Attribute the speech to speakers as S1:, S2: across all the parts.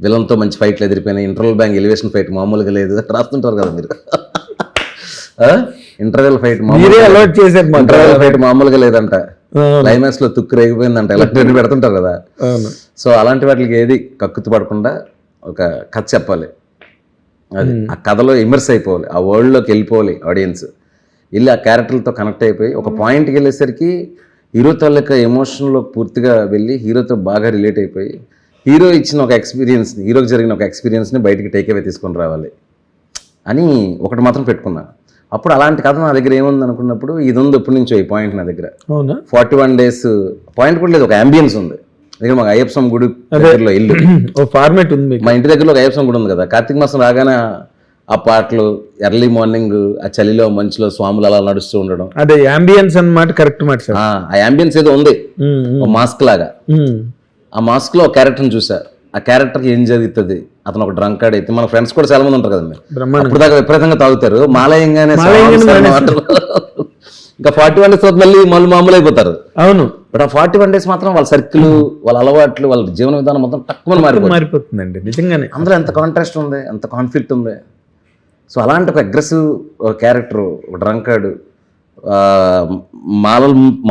S1: విలన్తో మంచి ఫైట్లు ఎదిరిపోయినాయి, interval bank elevation fight మామూలుగా లేదు రాస్తుంటారు కదా మీరు. ఇంటర్వెల్ ఫైట్ ఇంటర్వెల్ ఫైట్ మామూలుగా లేదంట, క్లైమాక్స్ లో తుక్కు రేగిపోయిందంట, ఇలాంటివన్నీ పెడుతుంటారు కదా. సో అలాంటి వాటికి ఏది కక్కుతు పడకుండా ఒక కథ చెప్పాలి, అది ఆ కథలో ఇమర్స్ అయిపోవాలి, ఆ వరల్డ్లోకి వెళ్ళిపోవాలి ఆడియన్స్, వెళ్ళి ఆ క్యారెక్టర్లతో కనెక్ట్ అయిపోయి ఒక పాయింట్కి వెళ్ళేసరికి హీరో తాలూకా ఎమోషన్లో పూర్తిగా వెళ్ళి హీరోతో బాగా రిలేట్ అయిపోయి హీరో ఇచ్చిన ఒక ఎక్స్పీరియన్స్ని, హీరోకి జరిగిన ఒక ఎక్స్పీరియన్స్ని బయటికి టేక్ అవే తీసుకొని రావాలి అని ఒకటి మాత్రం పెట్టుకున్నా. అప్పుడు అలాంటి కథ నా దగ్గర ఏముంది అనుకున్నప్పుడు ఇది ఉంది ఎప్పటి నుంచో ఈ పాయింట్ నా దగ్గర. 41 days పాయింట్ కూడా లేదు, ఒక అంబియన్స్ ఉంది దగ్గర. మాకు అయ్యప్ప స్వామి గుడి దగ్గరలో ఇల్లు
S2: ఫార్మేట్ ఉంది,
S1: మా ఇంటి దగ్గరలో ఒక అయ్యప్ప స్వామి గుడి ఉంది కదా. కార్తీక మాసం రాగానే ఆ పాటలు, ఎర్లీ మార్నింగ్ ఆ చలిలో మంచులో స్వాములు అలా నడుస్తూ ఉండడం,
S2: అదే అంబియన్స్ అన్నమాట. కరెక్ట్ మాట.
S1: ఆ అంబియన్స్ ఏదో ఉంది మాస్క్ లాగా. ఆ మాస్క్ లో ఒక క్యారెక్టర్ని చూసా, ఆ క్యారెక్టర్కి ఏం జరుగుతుంది, అతను ఒక డ్రంకార్డ్ అయితే, మన ఫ్రెండ్స్ కూడా చాలా మంది ఉంటారు కదండి, ఇప్పుడు దాకా విపరీతంగా తాగుతారు, మాలయంగానే ఇంకా 41 days తర్వాత మళ్ళీ మామూలు అయిపోతారు.
S2: అవును,
S1: బట్ ఆ 41 days మాత్రం వాళ్ళ సర్కిల్, వాళ్ళ అలవాట్లు, వాళ్ళ జీవన విధానం మొత్తం తక్కువ
S2: మారిపోతుందండి నిజంగానే.
S1: అందులో ఎంత కాంట్రాస్ట్ ఉంది, ఎంత కాన్ఫ్లిక్ట్ ఉంది. సో అలాంటి ఒక అగ్రెసివ్ క్యారెక్టర్, ఒక డ్రంకార్డు,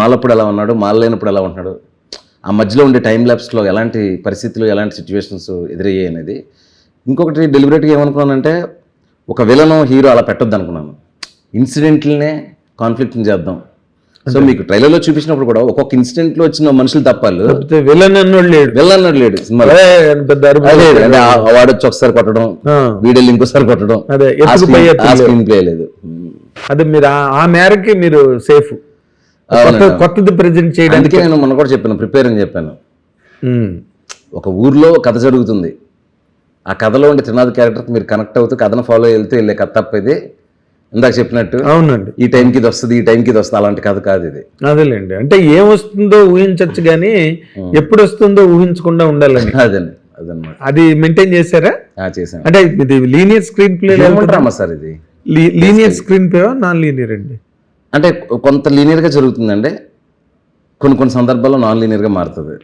S1: మాలప్పుడు ఎలా ఉన్నాడు, మాల లేనప్పుడు ఎలా ఉంటున్నాడు, ఆ మధ్యలో ఉండే టైం ల్యాప్స్లో ఎలాంటి పరిస్థితులు, ఎలాంటి సిచ్యువేషన్స్ ఎదురయ్యాయి అనేది. ఇంకొకటి డెలిబరేట్గా ఏమనుకున్నానంటే, ఒక విలను హీరో అలా పెట్టొద్దు అనుకున్నాను, ఇన్సిడెంట్లనే కాన్ఫ్లిక్ట్ని చేద్దాం. సో మీకు ట్రైలర్లో చూపించినప్పుడు కూడా ఒక్కొక్క ఇన్సిడెంట్లో వచ్చిన మనుషులు తప్పాలు,
S2: విలన్ అన్నాడు లేడు సినిమా.
S1: వాడు వచ్చి ఒకసారి కొట్టడం, వీడియోలు ఇంకోసారి కొట్టడం, స్క్రీన్ ప్లే లేదు.
S2: అదే మీరు ఆ మేరకి మీరు సేఫ్, కొత్తది ప్రెజెంట్ చేయడానికి.
S1: అందుకే నేను మొన్న కూడా చెప్పాను, ప్రిపేర్ అని చెప్పాను. ఒక ఊర్లో కథ జరుగుతుంది, ఆ కథలో ఉండే త్రినాథ్ క్యారెక్టర్కి మీరు కనెక్ట్ అవుతూ కథను ఫాలో వెళ్తూ వెళ్ళే కథ తప్పేది. ఇందాక చెప్పినట్టు
S2: అవునండి,
S1: ఈ టైంకి ఇది వస్తుంది, ఈ టైంకి ఇది వస్తుంది, అలాంటి కథ కాదు ఇది.
S2: అదేలేండి, అంటే ఏం వస్తుందో ఊహించవచ్చు కానీ ఎప్పుడు వస్తుందో ఊహించకుండా ఉండాలని.
S1: అదన్నమాట.
S2: అది మెయింటైన్ చేశారా?
S1: చేశాను.
S2: అంటే ఇది లీనియర్ స్క్రీన్ ప్లే
S1: సార్, ఇది
S2: linear screen play non linear అండి?
S1: అంటే కొంత లీనియర్గా జరుగుతుందండి, కొన్ని సందర్భాల్లో నాన్ లీనియర్గా మారుతుంది.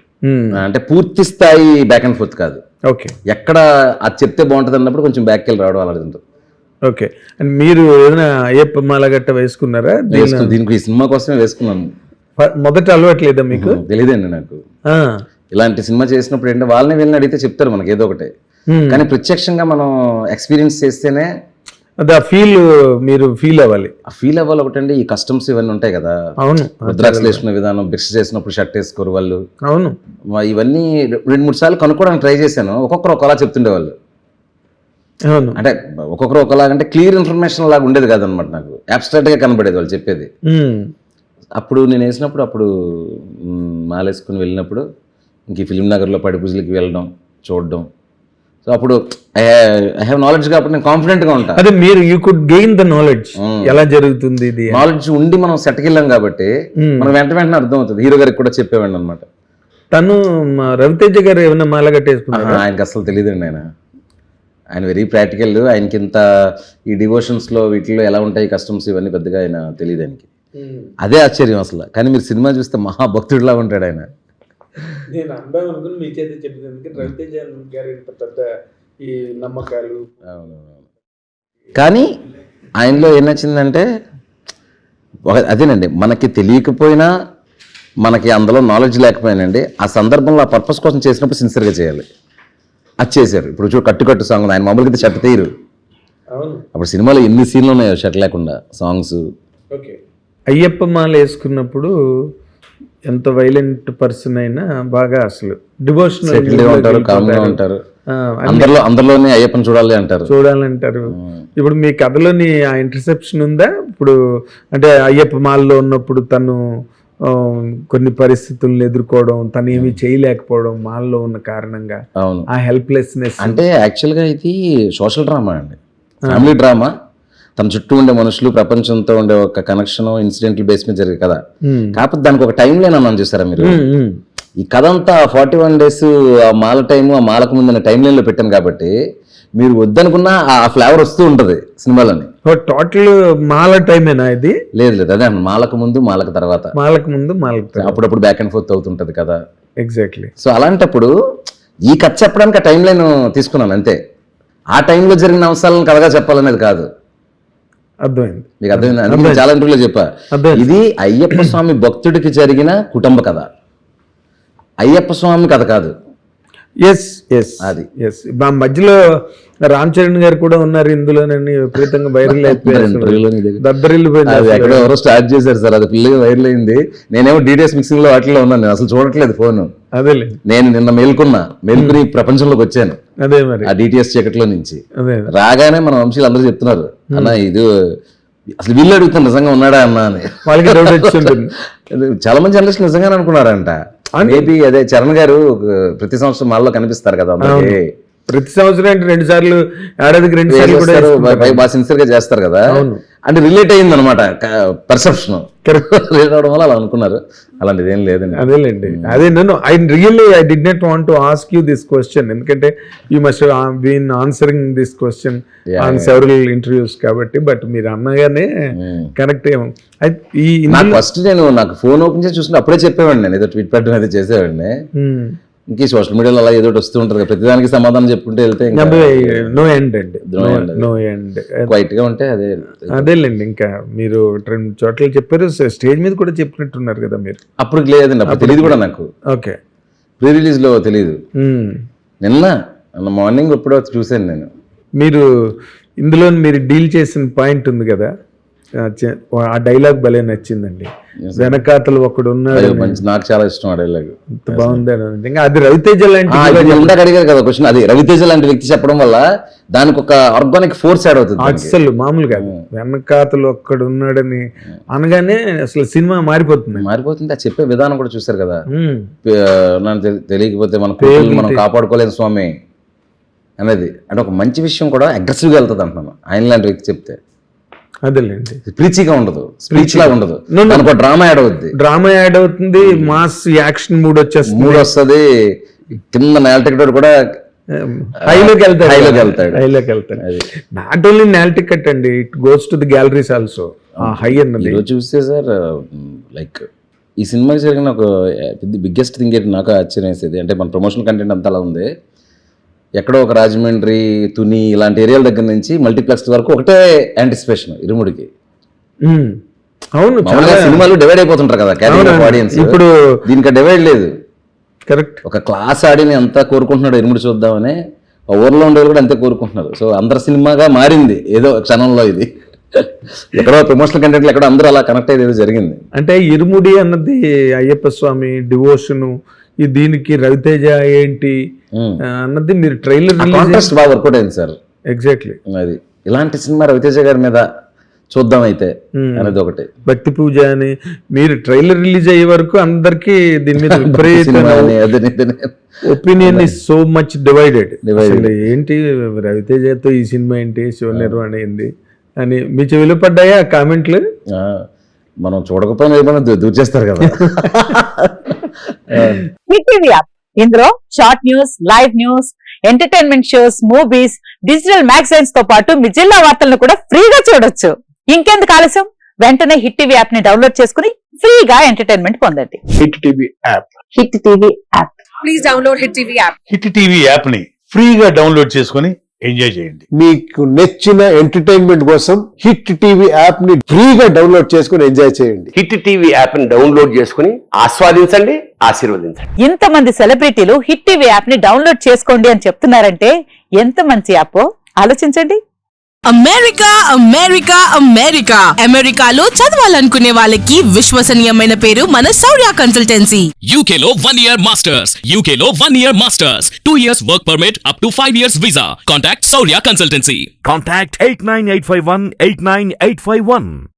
S1: అంటే పూర్తి స్థాయి బ్యాక్ అండ్ ఫోర్త్ కాదు.
S2: ఓకే,
S1: ఎక్కడ అది చెప్తే బాగుంటుంది అన్నప్పుడు కొంచెం బ్యాక్కి వెళ్ళి రావడం అలాంటి ఉంటుంది.
S2: ఓకే, అండ్ మీరు ఏదైనా అయ్యప్ప మాల గట్ట వేసుకున్నారా?
S1: దీనికి ఈ సినిమా కోసమే వేసుకున్నాను.
S2: మొదట అలవాట్లేదా మీకు?
S1: తెలియదండి నాకు. ఇలాంటి సినిమా చేసినప్పుడు ఏంటంటే వాళ్ళని వెళ్ళి అడిగితే చెప్తారు మనకి ఏదో ఒకటి, కానీ ప్రత్యక్షంగా మనం ఎక్స్పీరియన్స్ చేస్తేనే
S2: అదే ఫీల్, మీరు ఫీల్ అవ్వాలి.
S1: ఆ ఫీల్ అవ్వాలి ఒకటండి. ఈ కస్టమ్స్ ఇవన్నీ ఉంటాయి కదా,
S2: అవును,
S1: రుద్రాక్షలు వేసుకునే విధానం, భిక్ష చేసినప్పుడు షర్ట్ వేసుకోరు వాళ్ళు,
S2: అవును,
S1: ఇవన్నీ 2-3 సార్లు కనుక్కోవడానికి ట్రై చేశాను. ఒక్కొక్కరు ఒకలా చెప్తుండేవాళ్ళు.
S2: అవును,
S1: అంటే ఒక్కొక్కరు ఒకలాగంటే క్లియర్ ఇన్ఫర్మేషన్ లాగా ఉండేది కాదనమాట, నాకు అబ్స్ట్రాక్ట్గా కనబడేది వాళ్ళు చెప్పేది. అప్పుడు నేను వేసినప్పుడు, అప్పుడు మాలేసుకుని వెళ్ళినప్పుడు ఇంక ఈ ఫిలిం నగర్లో పడి పూజలకి వెళ్ళడం, చూడడం. సో అప్పుడు ఐ హ్యావ్ నాలెడ్జ్ కాబట్టి నేను కాన్ఫిడెంట్గా ఉంటాను.
S2: అదే మీరు you could gain the knowledge, ఎలా జరుగుతుంది ఇది
S1: నాలెడ్జ్ ఉండి మనం సెట్కి వెళ్ళాం కాబట్టి మనం వెంటనే అర్థం అవుతుంది. హీరో గారికి కూడా చెప్పేవాడిని అనమాట.
S2: తను రవితేజ గారు ఏమైనా మాల కట్టేసుకున్నారు?
S1: ఆయనకి అసలు తెలియదండి. ఆయన వెరీ ప్రాక్టికల్. ఆయనకి ఇంత ఈ డివోషన్స్లో వీటిలో ఎలా ఉంటాయి కస్టమ్స్ ఇవన్నీ పెద్దగా ఆయన తెలియదు ఆయనకి. అదే ఆశ్చర్యం అసలు. కానీ మీరు సినిమా చూస్తే మహాభక్తుడిలా ఉంటాడు ఆయన.
S2: నేను అందం అనుకుని మీ చేతి చెప్పినందుకు రవితేజ గారి పెద్ద ఈ నమ్మకాలు.
S1: కానీ ఆయనలో ఏం నచ్చిందంటే అదేనండి, మనకి తెలియకపోయినా, మనకి అందులో నాలెడ్జ్ లేకపోయినండి, ఆ సందర్భంలో ఆ పర్పస్ కోసం చేసినప్పుడు సిన్సియర్గా చేయాలి. అది చేశారు. ఇప్పుడు కట్టు సాంగ్ ఆయన మామూలుగా షర్ట్ తీయరు. అప్పుడు సినిమాలో ఎన్ని సీన్లు ఉన్నాయో షర్ట్ లేకుండా సాంగ్స్.
S2: ఓకే, అయ్యప్ప మాల వేసుకున్నప్పుడు ఎంత వైలెంట్ పర్సన్ అయినా బాగా అసలు డివోషనల్
S1: ఉంటారు, కామ్గా ఉంటారు. అందరిలోనే అయ్యప్పని చూడాలంటారు.
S2: ఇప్పుడు మీ కథలోని ఆ ఇంటర్సెప్షన్ ఉందా? ఇప్పుడు అంటే అయ్యప్ప మాలలో ఉన్నప్పుడు తను కొన్ని పరిస్థితులను ఎదుర్కోవడం, తను ఏమీ చేయలేకపోవడం మాల్లో ఉన్న కారణంగా, ఆ హెల్ప్లెస్నెస్.
S1: అంటే యాక్చువల్గా ఇది సోషల్ డ్రామా అండి, ఫ్యామిలీ డ్రామా. తన చుట్టూ ఉండే మనుషులు, ప్రపంచంతో ఉండే ఒక కనెక్షన్, ఇన్సిడెంట్లు బేస్ మీద జరిగే కదా. కాకపోతే దానికి ఒక టైం లైన్ అన్నాను చూసారా మీరు. ఈ కథ అంతా 41 days ఆ మాల టైము, ఆ మాలకు ముందు టైం లైన్ లో పెట్టాను కాబట్టి మీరు వద్దనుకున్నా ఆ ఫ్లేవర్ వస్తూ ఉంటది సినిమాలోని.
S2: టోటల్ మాల టైమేనా ఇది?
S1: లేదు, అదే మాలకు ముందు, మాలకు తర్వాత,
S2: మాలకు ముందు, మాలకు
S1: అప్పుడప్పుడు బ్యాక్ అండ్ ఫోర్త్ అవుతుంటది కదా.
S2: ఎగ్జాక్ట్లీ.
S1: సో అలాంటప్పుడు ఈ కథ చెప్పడానికి ఆ టైం లైన్ తీసుకున్నాను అంతే. ఆ టైంలో జరిగిన అంశాలను కథగా చెప్పాలనేది కాదు.
S2: అర్థమైంది.
S1: మీకు అర్థమైంది? అందుకే నేను చాలా ఇంటర్వ్యూలో చెప్పా, ఇది అయ్యప్ప స్వామి భక్తుడికి జరిగిన కుటుంబ కథ, అయ్యప్ప స్వామి కథ కాదు.
S2: ఎస్ ఎస్
S1: అది
S2: ఎస్. మా మధ్యలో రామ్ చరణ్ గారు కూడా ఉన్నారు ఇందులోనని విపరీతంగా వైరల్ అయిపోయారు. దద్దరిల్లిపోయింది.
S1: అది ఎక్కడ ఎవరో స్టార్ట్ చేశారు సార్, అది పిల్లగా వైరల్ అయింది. నేనేమో డీటెయిల్స్ మిక్సింగ్ లో వాటిలో ఉన్నాను, నేను అసలు చూడట్లేదు ఫోన్.
S2: అదేలే,
S1: నేను నిన్న మేల్కొని ప్రపంచంలోకి వచ్చాను.
S2: అదే మరి
S1: ఆ డిటిఎస్ చీకట్లో నుంచి
S2: అదే
S1: రాగానే మన వంశీలు అందరూ చెప్తున్నారు, అన్న ఇది అసలు వీళ్ళు అడుగుతాను నిజంగా ఉన్నాడా అన్నా అని.
S2: వాళ్ళకి డౌట్ వచ్చి ఉంటుంది.
S1: చాలా మంది జర్నలిస్టులు నిజంగానే అనుకున్నారంట. మేబీ అదే చరణ్ గారు ప్రతి సంవత్సరం మాల్లో కనిపిస్తారు కదా అందరికి,
S2: ప్రతి సంవత్సరం అంటే 2 సార్లు, ఏడాదికి 2 సార్లు కూడా
S1: బాగా సిన్సియర్ గా చేస్తారు కదా, అంటే రిలేట్ అయింది అనమాట పర్సెప్షన్. రిలేట్ అవడం వల్ల అలా అనుకున్నారు. అలాంటిది ఏం లేదండి.
S2: అదేలేండి, అదే నన్ను I did not want to ask you this question, ఎందుకంటే you must been answering this question on several interviews కాబట్టి. బట్ మీరు అన్నగానే కనెక్ట్ అయ్యాము.
S1: ఫస్ట్ నేను నాకు ఫోన్ ఓపెన్ చేసి చూసుకుంటే అప్పుడే చెప్పేవాడిని, నేను ఏదో ట్వీట్ పెట్టడం అయితే చేసేవాడిని. ఇంక సోషల్ మీడియాలో అలా ఏదో వస్తూ ఉంటుంది కదా, ప్రతిదానికి సమాధానం చెప్పుకుంటే వెళ్తే
S2: నో ఎండ్ అండి, నో ఎండ్.
S1: క్వైట్ గా ఉంటే
S2: అదేలేండి. ఇంకా మీరు 2 చోట్ల చెప్పారు, స్టేజ్ మీద కూడా చెప్పినట్టున్నారు కదా మీరు.
S1: అప్పుడు లేదండి, అప్పుడు తెలియదు కూడా నాకు.
S2: ఓకే,
S1: ప్రీ రిలీజ్ లో తెలియదు. నిన్న మార్నింగ్ ఎప్పుడో చూసాను నేను.
S2: మీరు ఇందులో మీరు డీల్ చేసిన పాయింట్ ఉంది కదా, ఆ డైలాగ్ భలే నచ్చిందండి. వెనకాతలు ఒకడు ఉన్నాడు,
S1: నాకు చాలా ఇష్టం ఆ డైలాగ్.
S2: బాగుంది. ఇంకా అది రవితేజ లాంటి
S1: అడిగారు కదా క్వశ్చన్, అది రవితేజ లాంటి వ్యక్తి చెప్పడం వల్ల దానికి ఒక ఆర్గానిక్ ఫోర్స్ యాడ్ అవుతుంది.
S2: అసలు మామూలు కాదు, వెనకాతలు ఒక్కడు ఉన్నాడని అనగానే అసలు సినిమా మారిపోతుంది.
S1: అది చెప్పే విధానం కూడా చూసారు కదా, తెలియకపోతే మనం కాపాడుకోలేని స్వామి అనేది, అంటే ఒక మంచి విషయం కూడా అగ్రెసివ్గా వెళ్తుంది అంటున్నాను ఆయన లాంటి వ్యక్తి చెప్తే.
S2: అదేలేండి,
S1: ప్రీచిగా ఉండదు, స్పీచ్ లాగా ఉండదు, మనకు డ్రామా యాడ్ అవుతుంది, మాస్ యాక్షన్ మూడ్ వస్తుంది, కింద నేల టికెట్ కూడా హైలోకి వెళ్తాడు. నాట్ ఓన్లీ నేల టికెట్ అండి, it goes to the galleries also. High అన్నది చూస్తే సార్, లైక్ ఈ సినిమాకి జరిగిన ఒక బిగ్గెస్ట్ థింగ్ ఏంటి నాకు ఆశ్చర్యం వేసేది అంటే, మన ప్రమోషనల్ కంటెంట్ అంతా అలా ఉంది. ఎక్కడో ఒక రాజమండ్రి, తుని ఇలాంటి ఏరియాల దగ్గర నుంచి మల్టీప్లెక్స్ వరకు ఒకటే యాంటిసిపేషన్ ఇరుముడికి.
S2: అవును,
S1: సినిమాలు డివైడ్ అయిపోతుంటారు కదా ఆడియన్స్, ఇప్పుడు దీనికి డివైడ్ లేదు. కరెక్ట్, ఒక క్లాస్ ఆడిని అంతా కోరుకుంటున్నాడు ఇరుముడి చూద్దామని, ఊర్లో ఉండే కూడా అంతే కోరుకుంటున్నారు. సో అందరి సినిమాగా మారింది ఏదో క్షణంలో. ఇది ఎక్కడో ప్రమోషనల్ కంటెంట్ ఎక్కడో అందరూ అలా కనెక్ట్ అయ్యేది జరిగింది.
S2: అంటే ఇరుముడి అన్నది అయ్యప్ప స్వామి డివోషను, దీనికి రవితేజ ఏంటి అన్నది మీరు ట్రైలర్
S1: బాగా వర్కౌట్ అయింది సార్.
S2: ఎగ్జాక్ట్లీ,
S1: అది ఇలాంటి సినిమా రవితేజ గారి మీద చూద్దాం అయితే అనేది ఒకటి.
S2: భక్తి పూజ అని మీరు ట్రైలర్ రిలీజ్ అయ్యే వరకు అందరికి దీని మీద opinion is so much divided. ఏంటి రవితేజతో ఈ సినిమా ఏంటి, శివ నిర్వాణ ఏంది అని మీ చెవిలో పడ్డాయా కామెంట్లు?
S1: మనం చూడకపోయినా ఏమైనా దూచేస్తారు కదా.
S3: హిట్ టీవీ యాప్, ఇందులో short news, live news, entertainment shows, movies, digital magazines తో పాటు మీ జిల్లా వార్తలను కూడా ఫ్రీగా చూడొచ్చు. ఇంకెందుకు ఆలస్యం, వెంటనే హిట్ టీవీ యాప్ ని డౌన్లోడ్ చేసుకుని ఫ్రీగా ఎంటర్టైన్మెంట్ పొందండి.
S4: Hit TV app,
S3: hit TV app,
S5: please download hit TV app.
S4: Hit TV app ని ఫ్రీగా డౌన్లోడ్ చేసుకుని ఎంజాయ్ చేయండి.
S6: మీకు నచ్చిన ఎంటర్టైన్మెంట్ కోసం హిట్ టీవీ యాప్ ని ఫ్రీగా డౌన్లోడ్ చేసుకుని ఎంజాయ్ చేయండి.
S7: హిట్ టీవీ యాప్ ని డౌన్లోడ్ చేసుకుని ఆస్వాదించండి, ఆశీర్వదించండి.
S3: ఇంతమంది సెలబ్రిటీలు హిట్ టీవీ యాప్ ని డౌన్లోడ్ చేసుకోండి అని చెప్తున్నారంటే ఎంత మంచి యాప్ ఆలోచించండి.
S8: అమెరికా అమెరికా అమెరికా అమెరికాలో చదవాలనుకునే వాళ్ళకి విశ్వసనీయమైన పేరు మన శౌర్య కన్సల్టెన్సీ.
S9: UK లో 1 year masters, UK లో 1 year masters, 2 years work permit up to 5 years visa. Contact Shaurya Consultancy.
S10: Contact 89851 89851.